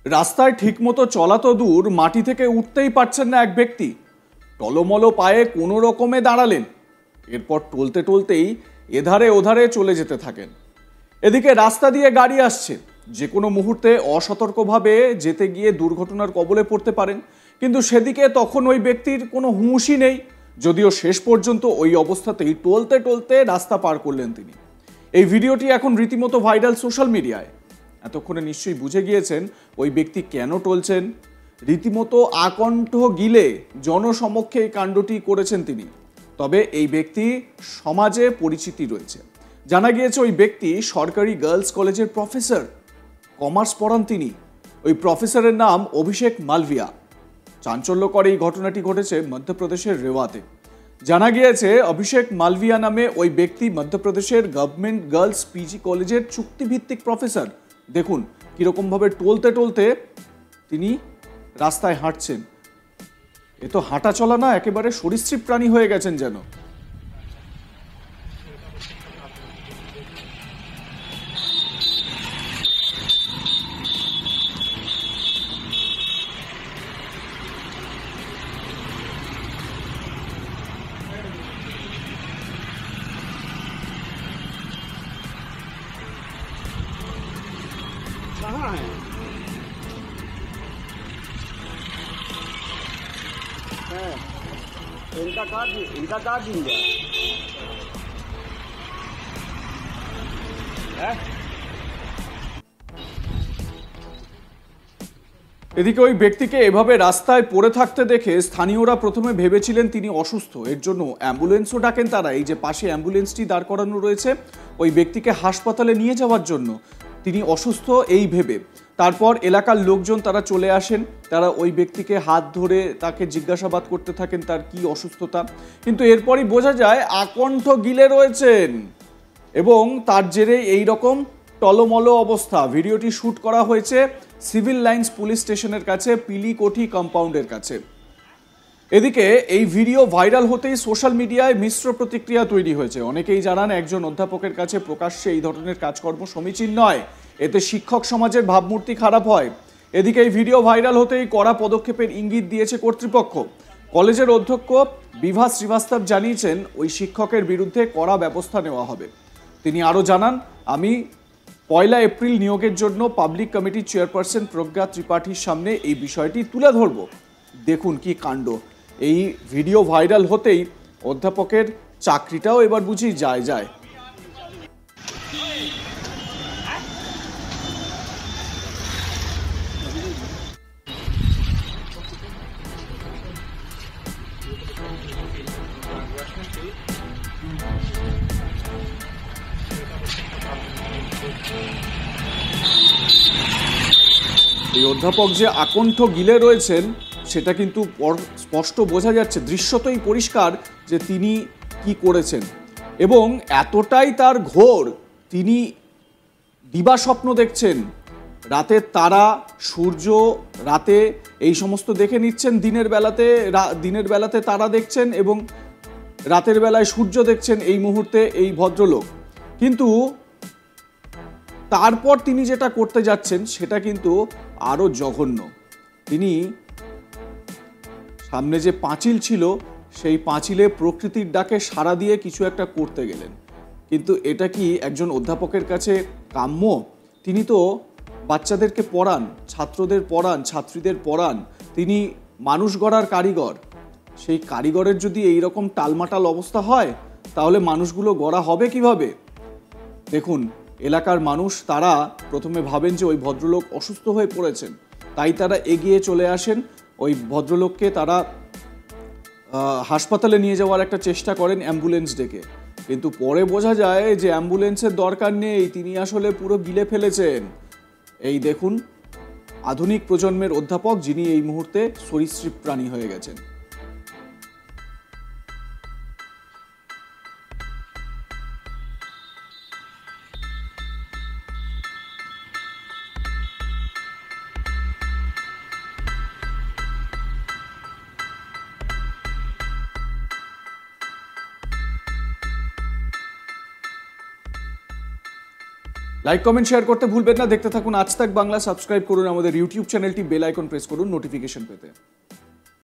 রাস্তায় ঠিকমতো চলা তো দূর, মাটি থেকে উঠতেই পারছেন না এক ব্যক্তি। টলমলো পায়ে কোনো রকমে দাঁড়ালেন, এরপর টলতে টলতেই এধারে ওধারে চলে যেতে থাকেন। এদিকে রাস্তা দিয়ে গাড়ি আসছে, যে কোনো মুহূর্তে অসতর্কভাবে যেতে গিয়ে দুর্ঘটনার কবলে পড়তে পারেন, কিন্তু সেদিকে তখন ওই ব্যক্তির কোনো হুঁশই নেই। যদিও শেষ পর্যন্ত ওই অবস্থাতেই টলতে টলতে রাস্তা পার করলেন তিনি। এই ভিডিওটি এখন রীতিমতো ভাইরাল সোশ্যাল মিডিয়ায়। এতক্ষণে নিশ্চয়ই বুঝে গিয়েছেন ওই ব্যক্তি কেন টলছেন। রীতিমতো আকণ্ঠ গিলে জনসমক্ষে এই কাণ্ডটি করেছেন তিনি। তবে এই ব্যক্তি সমাজে পরিচিতি রয়েছে। জানা গিয়েছে ওই ব্যক্তি সরকারি গার্লস কলেজের প্রফেসর, কমার্স পড়ান তিনি। ওই প্রফেসরের নাম অভিষেক মালভিয়া। চাঞ্চল্যকর এই ঘটনাটি ঘটেছে মধ্যপ্রদেশের রেওয়াতে। জানা গিয়েছে অভিষেক মালভিয়া নামে ওই ব্যক্তি মধ্যপ্রদেশের গভর্নমেন্ট গার্লস পিজি কলেজের চুক্তিভিত্তিক প্রফেসর। দেখুন কিরকমভাবে টলতে টলতে তিনি রাস্তায় হাঁটছেন। এ তো হাঁটা চলা না, একেবারে সরীসৃপ প্রাণী হয়ে গেছেন যেন। कहाँ है? इनका कार्ड दिन गया है। এদিকে ওই ব্যক্তিকে এভাবে রাস্তায় পড়ে থাকতে দেখে স্থানীয়রা প্রথমে ভেবেছিলেন তিনি অসুস্থ। এর জন্য অ্যাম্বুলেন্সও ডাকেন তারা। এই যে পাশে অ্যাম্বুলেন্সটি দাঁড় করানো রয়েছে, ওই ব্যক্তিকে হাসপাতালে নিয়ে যাওয়ার জন্য, তিনি অসুস্থ এই ভেবে। তারপর এলাকার লোকজন তারা চলে আসেন, তারা ওই ব্যক্তিকে হাত ধরে তাকে জিজ্ঞাসাবাদ করতে থাকেন তার কি অসুস্থতা। কিন্তু এরপরই বোঝা যায় আকণ্ঠ গিলে রয়েছেন এবং তার জেরে এই রকম টলমলো অবস্থা। ভিডিওটি শ্যুট করা হয়েছে সিভিল লাইন্স পুলিশ স্টেশনের কাছে, পিলিকোঠি কম্পাউন্ডের কাছে। এদিকে এই ভিডিও ভাইরাল হতেই সোশ্যাল মিডিয়ায় মিশ্র প্রতিক্রিয়া তৈরি হয়েছে। অনেকেই জানান একজন অধ্যাপকের কাছে প্রকাশ্যে এই ধরনের কাজকর্ম সমীচীন নয়, এতে শিক্ষক সমাজের ভাবমূর্তি খারাপ হয়। এদিকে এই ভিডিও ভাইরাল হতেই কড়া পদক্ষেপের ইঙ্গিত দিয়েছে কর্তৃপক্ষ। কলেজের অধ্যক্ষ বিভা শ্রীবাস্তব জানিয়েছেন ওই শিক্ষকের বিরুদ্ধে কড়া ব্যবস্থা নেওয়া হবে। তিনি আরও জানান, আমি 1 এপ্রিল নিয়োগের জন্য পাবলিক কমিটির চেয়ারপারসন প্রজ্ঞা ত্রিপাঠীর সামনে এই বিষয়টি তুলে ধরব। দেখুন কি কাণ্ড। এই ভিডিও ভাইরাল হতেই অধ্যাপকের চাকরিটাও এবার বুঝি যায় যায়। এই অধ্যাপক যে আকণ্ঠ গিলে রয়েছেন সেটা কিন্তু স্পষ্ট বোঝা যাচ্ছে, দৃশ্যতই পরিষ্কার যে তিনি কি করেছেন। এবং এতটাই তার ঘোর, তিনি দিবা স্বপ্ন দেখছেন, রাতের তারা, সূর্য, রাতে এই সমস্ত দেখে নিচ্ছেন। দিনের বেলাতে তারা দেখছেন এবং রাতের বেলায় সূর্য দেখছেন এই মুহূর্তে এই ভদ্রলোক। কিন্তু তারপর তিনি যেটা করতে যাচ্ছেন সেটা কিন্তু আরো জঘন্য। তিনি সামনে যে পাঁচিল ছিল সেই পাঁচিলে প্রকৃতির ডাকে সাড়া দিয়ে কিছু একটা করতে গেলেন। কিন্তু এটা কি একজন অধ্যাপকের কাছে কাম্য? তিনি তো বাচ্চাদেরকে পড়ান, ছাত্রদের পড়ান, ছাত্রীদের পড়ান, তিনি মানুষ গড়ার কারিগর। সেই কারিগরের যদি এই রকম টালমাটাল অবস্থা হয় তাহলে মানুষগুলো গড়া হবে কিভাবে? দেখুন, এলাকার মানুষ তারা প্রথমে ভাবেন যে ওই ভদ্রলোক অসুস্থ হয়ে পড়েছেন, তাই তারা এগিয়ে চলে আসেন। ওই ভদ্রলোককে তারা হাসপাতালে নিয়ে যাওয়ার একটা চেষ্টা করেন অ্যাম্বুলেন্স ডেকে। কিন্তু পরে বোঝা যায় যে অ্যাম্বুলেন্সের দরকার নেই, তিনি আসলে পুরো গিলে ফেলেছেন। এই দেখুন আধুনিক প্রজন্মের অধ্যাপক, যিনি এই মুহূর্তে সরীসৃপ প্রাণী হয়ে গেছেন। লাইক কমেন্ট শেয়ার করতে ভুলবেন না। দেখতে থাকুন আজ তাক বাংলা। সাবস্ক্রাইব করুন আমাদের ইউটিউব চ্যানেলটি, বেল আইকন প্রেস করুন নোটিফিকেশন পেতে।